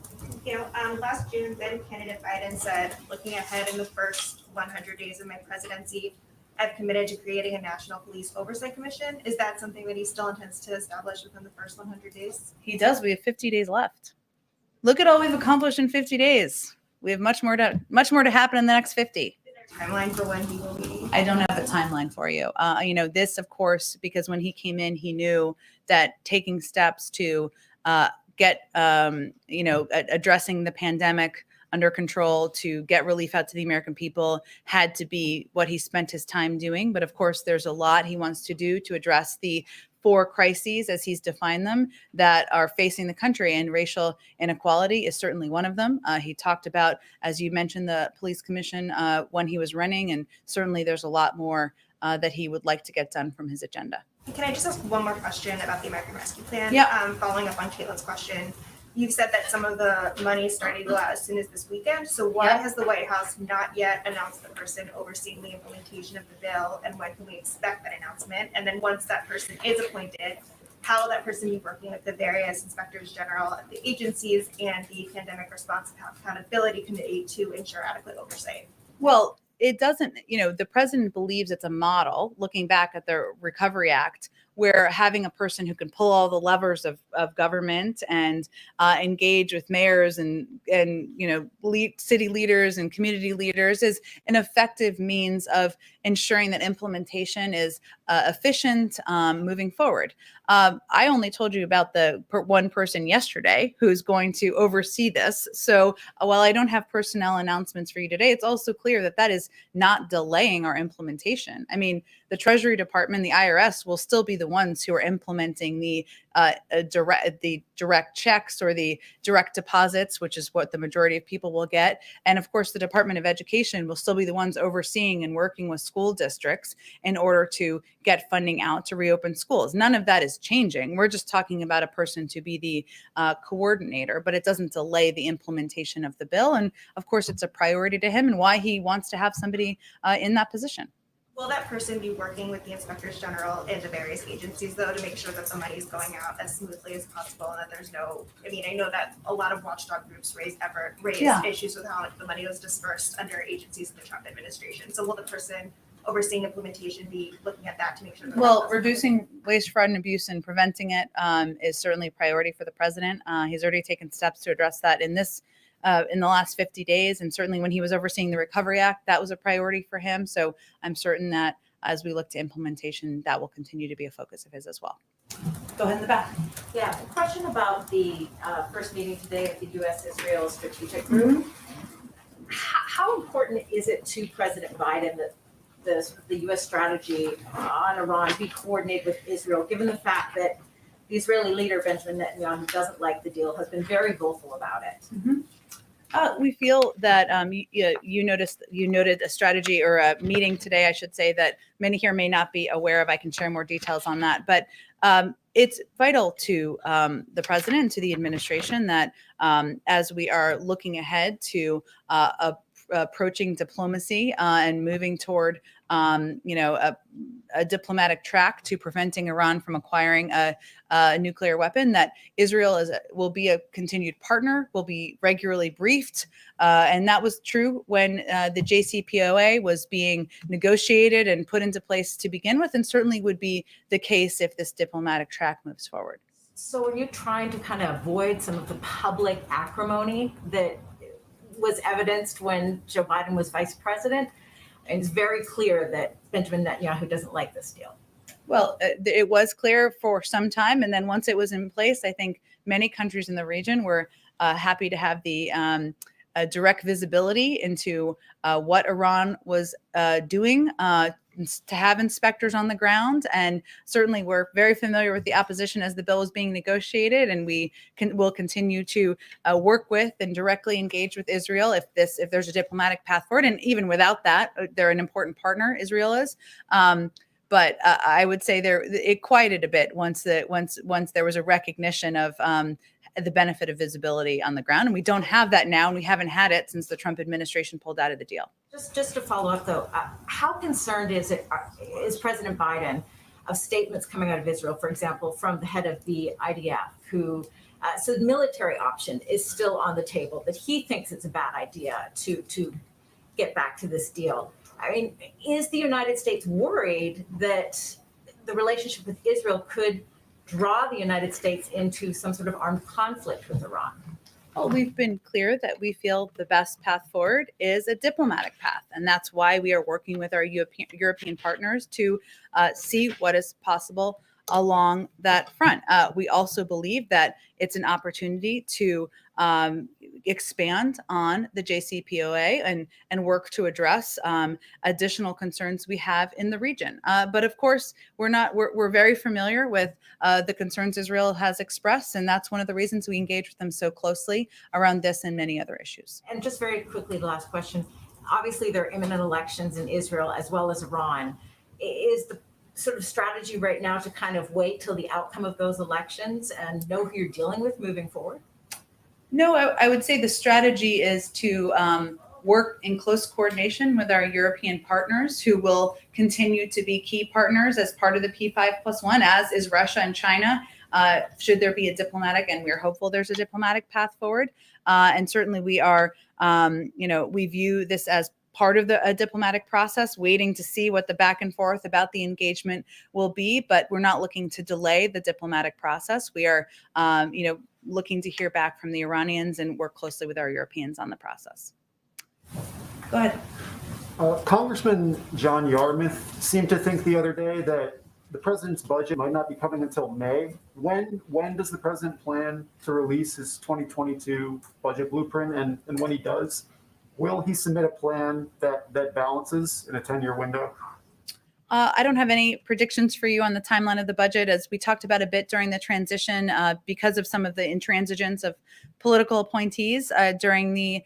Last June, then candidate Biden said, looking ahead in the first 100 days of my presidency, I've committed to creating a national police oversight commission. Is that something that he still intends to establish within the first 100 days? He does. We have 50 days left. Look at all we've accomplished in 50 days. We have much more to happen in the next 50. Is there a timeline for when he will be? I don't have a timeline for you. This, of course, because when he came in, he knew that taking steps to get, addressing the pandemic under control, to get relief out to the American people, had to be what he spent his time doing. But of course, there's a lot he wants to do to address the 4 crises, as he's defined them, that are facing the country, and racial inequality is certainly one of them. He talked about, as you mentioned, the police commission when he was running, and certainly there's a lot more that he would like to get done from his agenda. Can I just ask one more question about the American Rescue Plan? Yeah. Following up on Caitlin's question, you've said that some of the money is starting to go out as soon as this weekend. So why has the White House not yet announced the person overseeing the implementation of the bill, and when can we expect that announcement? And then once that person is appointed, how will that person be working with the various inspectors general at the agencies and the Pandemic Response Accountability Committee to ensure adequate oversight? Well, it doesn't, the president believes it's a model, looking back at the Recovery Act, where having a person who can pull all the levers of government and engage with mayors and city leaders and community leaders is an effective means of ensuring that implementation is efficient moving forward. I only told you about the one person yesterday who's going to oversee this. So while I don't have personnel announcements for you today, it's also clear that that is not delaying our implementation. I mean, the Treasury Department, the IRS will still be the ones who are implementing the direct checks or the direct deposits, which is what the majority of people will get. And of course, the Department of Education will still be the ones overseeing and working with school districts in order to get funding out to reopen schools. None of that is changing. We're just talking about a person to be the coordinator, but it doesn't delay the implementation of the bill. And of course, it's a priority to him and why he wants to have somebody in that position. Will that person be working with the inspectors general and the various agencies, though, to make sure that the money is going out as smoothly as possible and that there's no, I know that a lot of watchdog groups raised issues with how the money was dispersed under agencies in the Trump administration. So will the person overseeing implementation be looking at that to make sure that reducing waste, fraud, and abuse and preventing it is certainly a priority for the president. He's already taken steps to address that in the last 50 days. And certainly when he was overseeing the Recovery Act, that was a priority for him. So I'm certain that as we look to implementation, that will continue to be a focus of his as well. Go ahead in the back. Yeah, a question about the first meeting today of the U.S.-Israel Strategic Group. How important is it to President Biden that the U.S. strategy on Iran be coordinated with Israel, given the fact that the Israeli leader, Benjamin Netanyahu, doesn't like the deal, has been very vocal about it? Mm-hmm. We feel that you noted a strategy or a meeting today, I should say, that many here may not be aware of. I can share more details on that. But it's vital to the president and to the administration that as we are looking ahead to approaching diplomacy and moving toward a diplomatic track to preventing Iran from acquiring a nuclear weapon, that Israel will be a continued partner, will be regularly briefed. And that was true when the JCPOA was being negotiated and put into place to begin with, and certainly would be the case if this diplomatic track moves forward. So are you trying to kind of avoid some of the public acrimony that was evidenced when Joe Biden was vice president? And it's very clear that Benjamin Netanyahu doesn't like this deal. Well, it was clear for some time. And then once it was in place, I think many countries in the region were happy to have the direct visibility into what Iran was doing, to have inspectors on the ground. And certainly we're very familiar with the opposition as the bill is being negotiated, and will continue to work with and directly engage with Israel if there's a diplomatic path forward. And even without that, they're an important partner, Israel is. But I would say it quieted a bit once there was a recognition of the benefit of visibility on the ground. And we don't have that now, and we haven't had it since the Trump administration pulled out of the deal. Just to follow up though, how concerned is President Biden of statements coming out of Israel, for example, from the head of the IDF, who so the military option is still on the table, that he thinks it's a bad idea to get back to this deal. I mean, is the United States worried that the relationship with Israel could draw the United States into some sort of armed conflict with Iran? Well, we've been clear that we feel the best path forward is a diplomatic path. And that's why we are working with our European partners to see what is possible along that front. We also believe that it's an opportunity to expand on the JCPOA and work to address additional concerns we have in the region. But of course, we're very familiar with the concerns Israel has expressed, and that's one of the reasons we engage with them so closely around this and many other issues. And just very quickly, the last question. Obviously, there are imminent elections in Israel as well as Iran. Is the sort of strategy right now to kind of wait till the outcome of those elections and know who you're dealing with moving forward? No, I would say the strategy is to work in close coordination with our European partners, who will continue to be key partners as part of the P5+1, as is Russia and China. Should there be a diplomatic, and we're hopeful there's a diplomatic path forward. And certainly we are, we view this as part of a diplomatic process, waiting to see what the back and forth about the engagement will be. But we're not looking to delay the diplomatic process. We are, looking to hear back from the Iranians and work closely with our Europeans on the process. Go ahead. Congressman John Yarmouth seemed to think the other day that the president's budget might not be coming until May. When does the president plan to release his 2022 budget blueprint? And when he does, will he submit a plan that balances in a 10-year window? I don't have any predictions for you on the timeline of the budget. As we talked about a bit during the transition, because of some of the intransigence of political appointees during the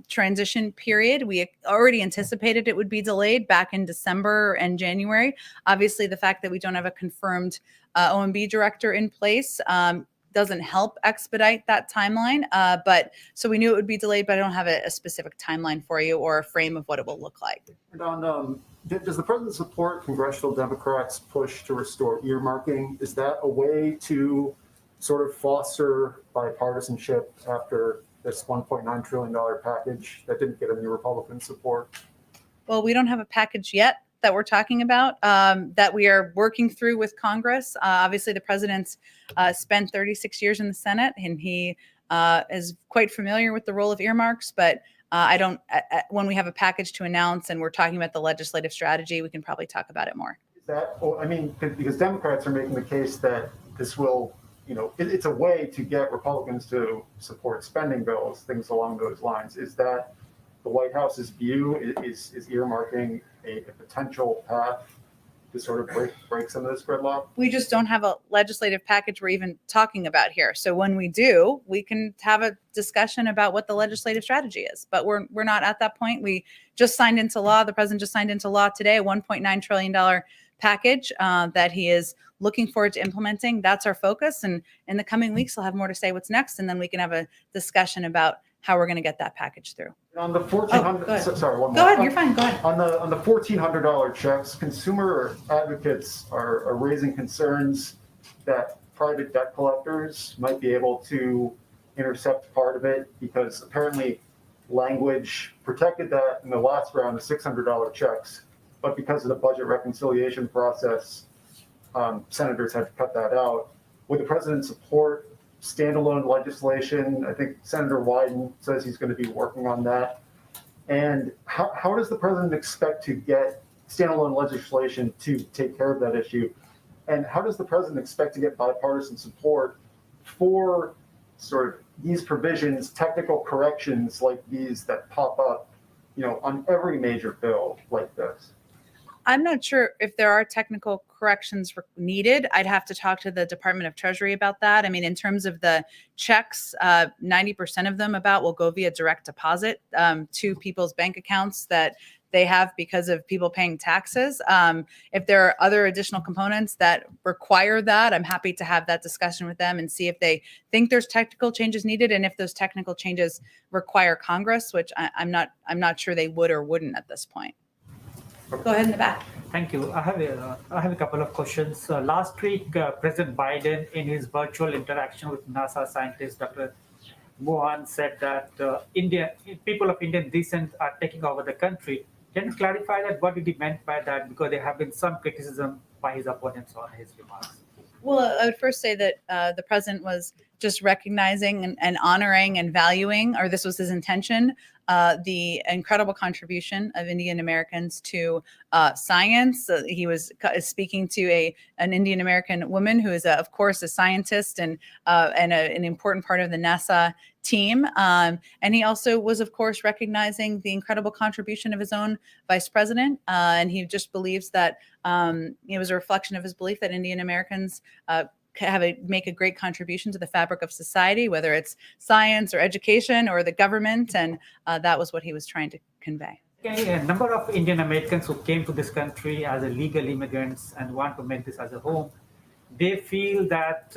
transition period, we already anticipated it would be delayed back in December and January. Obviously, the fact that we don't have a confirmed OMB director in place doesn't help expedite that timeline. But so we knew it would be delayed, but I don't have a specific timeline for you or a frame of what it will look like. And on does the president support congressional Democrats' push to restore earmarking? Is that a way to sort of foster bipartisanship after this $1.9 trillion package that didn't get any Republican support? Well, we don't have a package yet that we're talking about that we are working through with Congress. Obviously, the president's spent 36 years in the Senate, and he is quite familiar with the role of earmarks, but when we have a package to announce and we're talking about the legislative strategy, we can probably talk about it more. Is that, because Democrats are making the case that this will, it's a way to get Republicans to support spending bills, things along those lines. Is that the White House's view? Is earmarking a potential path to sort of break some of this gridlock? We just don't have a legislative package we're even talking about here. So when we do, we can have a discussion about what the legislative strategy is. But we're not at that point. We just signed into law. The president just signed into law today a $1.9 trillion package that he is looking forward to implementing. That's our focus. And in the coming weeks, I'll have more to say what's next. And then we can have a discussion about how we're going to get that package through. On the $1,400, sorry, one more. Go ahead, you're fine, go ahead. On the $1,400 checks, consumer advocates are raising concerns that private debt collectors might be able to intercept part of it, because apparently language protected that in the last round of $600 checks, but because of the budget reconciliation process, senators had to cut that out. Would the president support standalone legislation? I think Senator Wyden says he's going to be working on that. And how does the president expect to get standalone legislation to take care of that issue? And how does the president expect to get bipartisan support for sort of these provisions, technical corrections like these that pop up, on every major bill like this? I'm not sure if there are technical corrections needed. I'd have to talk to the Department of Treasury about that. I mean, in terms of the checks, 90% of them will go via direct deposit to people's bank accounts that they have because of people paying taxes. If there are other additional components that require that, I'm happy to have that discussion with them and see if they think there's technical changes needed and if those technical changes require Congress, which I'm not sure they would or wouldn't at this point. Go ahead in the back. Thank you. I have a couple of questions. Last week, President Biden, in his virtual interaction with NASA scientist Dr. Mohan, said that people of Indian descent are taking over the country. Can you clarify that? What did he meant by that? Because there have been some criticism by his opponents on his remarks. Well, I would first say that the president was just recognizing and honoring and valuing, or this was his intention, the incredible contribution of Indian Americans to science. He was speaking to an Indian American woman who is, of course, a scientist and an important part of the NASA team. And he also was, of course, recognizing the incredible contribution of his own vice president. And he just believes that it was a reflection of his belief that Indian Americans make a great contribution to the fabric of society, whether it's science or education or the government. And that was what he was trying to convey. Okay, a number of Indian Americans who came to this country as illegal immigrants and want to make this as a home, they feel that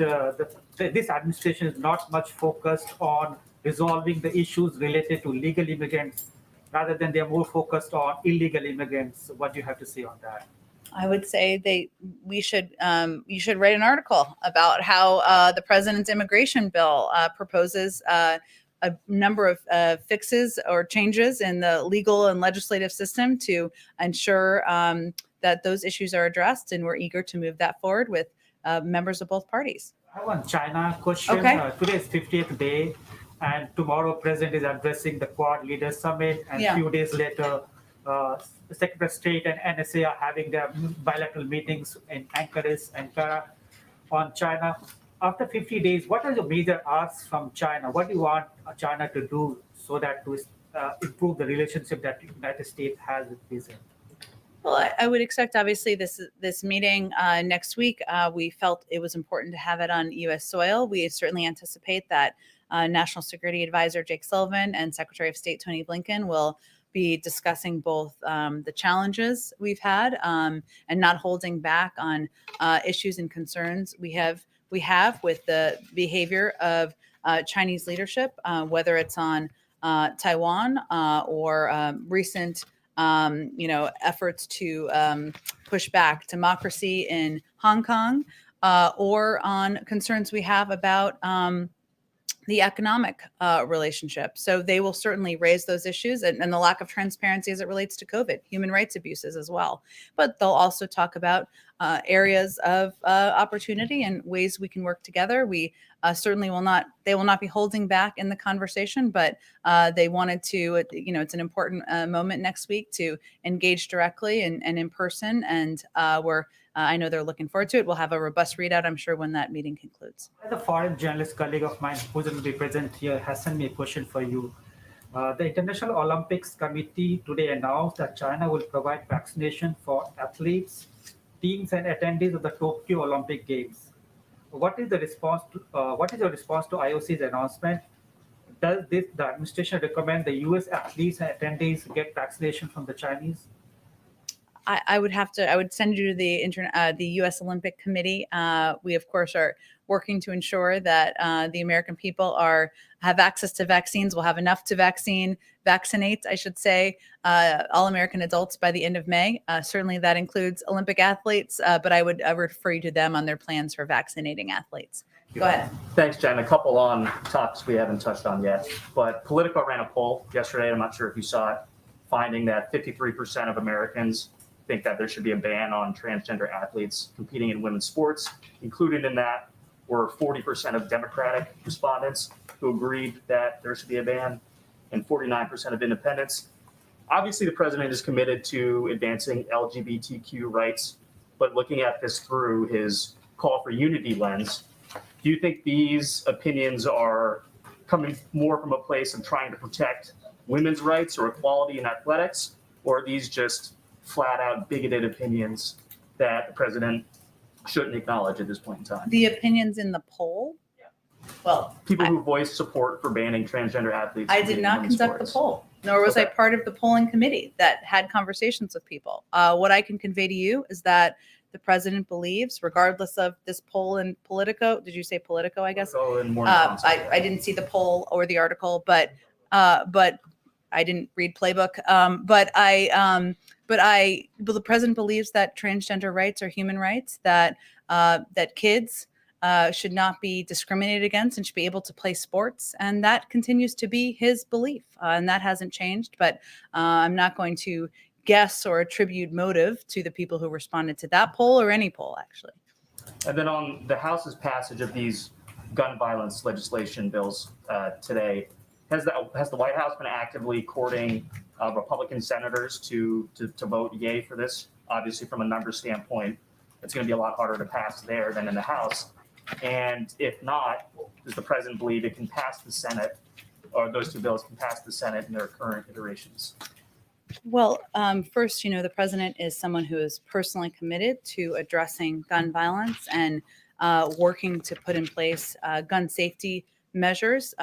this administration is not much focused on resolving the issues related to legal immigrants, rather than they're more focused on illegal immigrants. What do you have to say on that? I would say you should write an article about how the president's immigration bill proposes a number of fixes or changes in the legal and legislative system to ensure that those issues are addressed, and we're eager to move that forward with members of both parties. I have one China question. Okay. Today is 50th day, and tomorrow President is addressing the Quad Leaders Summit, and a few days later, the Secretary of State and NSA are having their bilateral meetings in Ankara on China. After 50 days, what are the major asks from China? What do you want China to do so that to improve the relationship that the United States has with Israel? Well, I would expect, obviously, this meeting next week. We felt it was important to have it on U.S. soil. We certainly anticipate that National Security Advisor Jake Sullivan and Secretary of State Tony Blinken will be discussing both the challenges we've had and not holding back on issues and concerns we have with the behavior of Chinese leadership, whether it's on Taiwan or recent efforts to push back democracy in Hong Kong, or on concerns we have about the economic relationship. So they will certainly raise those issues and the lack of transparency as it relates to COVID, human rights abuses as well. But they'll also talk about areas of opportunity and ways we can work together. We certainly will not be holding back in the conversation, but they wanted to, it's an important moment next week to engage directly and in person. And I know they're looking forward to it. We'll have a robust readout, I'm sure, when that meeting concludes. The foreign journalist colleague of mine who's going to be present here has sent me a question for you. The International Olympics Committee today announced that China will provide vaccination for athletes, teams, and attendees of the Tokyo Olympic Games. What is your response to IOC's announcement? Does the administration recommend the U.S. athletes and attendees get vaccination from the Chinese? I would send you to the U.S. Olympic Committee. We, of course, are working to ensure that the American people have access to vaccines. We'll have enough to vaccinate, I should say, all American adults by the end of May. Certainly that includes Olympic athletes, but I would refer you to them on their plans for vaccinating athletes. Go ahead. Thanks, Jen. A couple on topics we haven't touched on yet, but Politico ran a poll yesterday, I'm not sure if you saw it, finding that 53% of Americans think that there should be a ban on transgender athletes competing in women's sports. Included in that were 40% of Democratic respondents who agreed that there should be a ban, and 49% of independents. Obviously, the president is committed to advancing LGBTQ rights, but looking at this through his call for unity lens, do you think these opinions are coming more from a place of trying to protect women's rights or equality in athletics, or are these just flat out bigoted opinions that the president shouldn't acknowledge at this point in time? The opinions in the poll? Well, People who voice support for banning transgender athletes. I from did being not women's conduct the sports. poll, nor was I Okay. part of the polling committee that had conversations with people. What I can convey to you is that the president believes, regardless of this poll in Politico, did you say Politico, I guess? Politico and Morning Consult. I didn't see the poll or the article, but I didn't read Playbook. But the president believes that transgender rights are human rights, that kids should not be discriminated against and should be able to play sports. And that continues to be his belief. And that hasn't changed. But I'm not going to guess or attribute motive to the people who responded to that poll or any poll, actually. And then on the House's passage of these gun violence legislation bills today, has the White House been actively courting Republican senators to vote yay for this? Obviously, from a numbers standpoint, it's going to be a lot harder to pass there than in the House. And if not, does the president believe it can pass the Senate, or those two bills can pass the Senate in their current iterations? Well, first, the president is someone who is personally committed to addressing gun violence and working to put in place gun safety measures.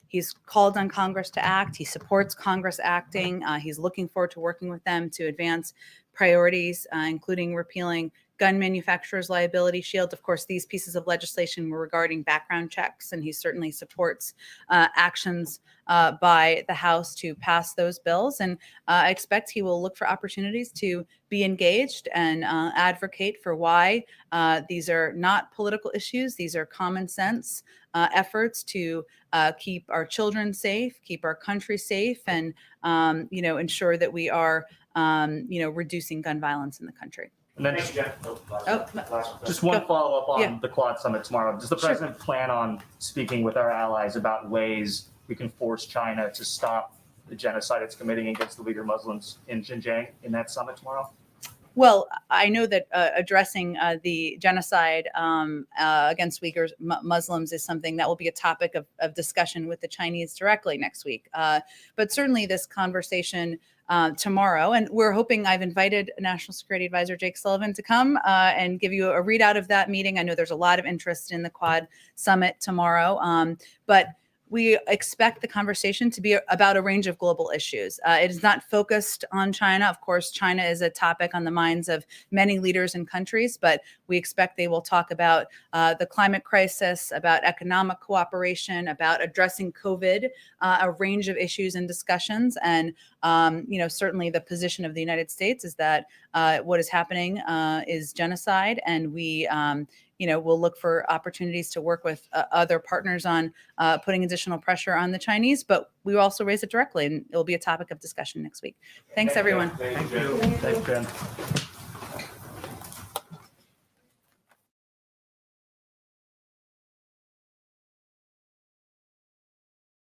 He's called on Congress to act. He supports Congress acting. He's looking forward to working with them to advance priorities, including repealing gun manufacturers' liability shield. Of course, these pieces of legislation were regarding background checks, and he certainly supports actions by the House to pass those bills. And I expect he will look for opportunities to be engaged and advocate for why these are not political issues. These are common sense efforts to keep our children safe, keep our country safe, and ensure that we are reducing gun violence in the country. And then just one follow-up on the Quad Summit tomorrow. Does the president plan on speaking with our allies about ways we can force China to stop the genocide it's committing against the Uyghur Muslims in Xinjiang in that summit tomorrow? Well, I know that addressing the genocide against Uyghur Muslims is something that will be a topic of discussion with the Chinese directly next week. But certainly this conversation tomorrow, and we're hoping, I've invited National Security Advisor Jake Sullivan to come and give you a readout of that meeting. I know there's a lot of interest in the Quad Summit tomorrow, but we expect the conversation to be about a range of global issues. It is not focused on China. Of course, China is a topic on the minds of many leaders and countries, but we expect they will talk about the climate crisis, about economic cooperation, about addressing COVID, a range of issues and discussions. And, certainly the position of the United States is that what is happening is genocide, and we we'll look for opportunities to work with other partners on putting additional pressure on the Chinese, but we will also raise it directly, and it will be a topic of discussion next week. Thanks, everyone. Thank you. Thank you, Jen.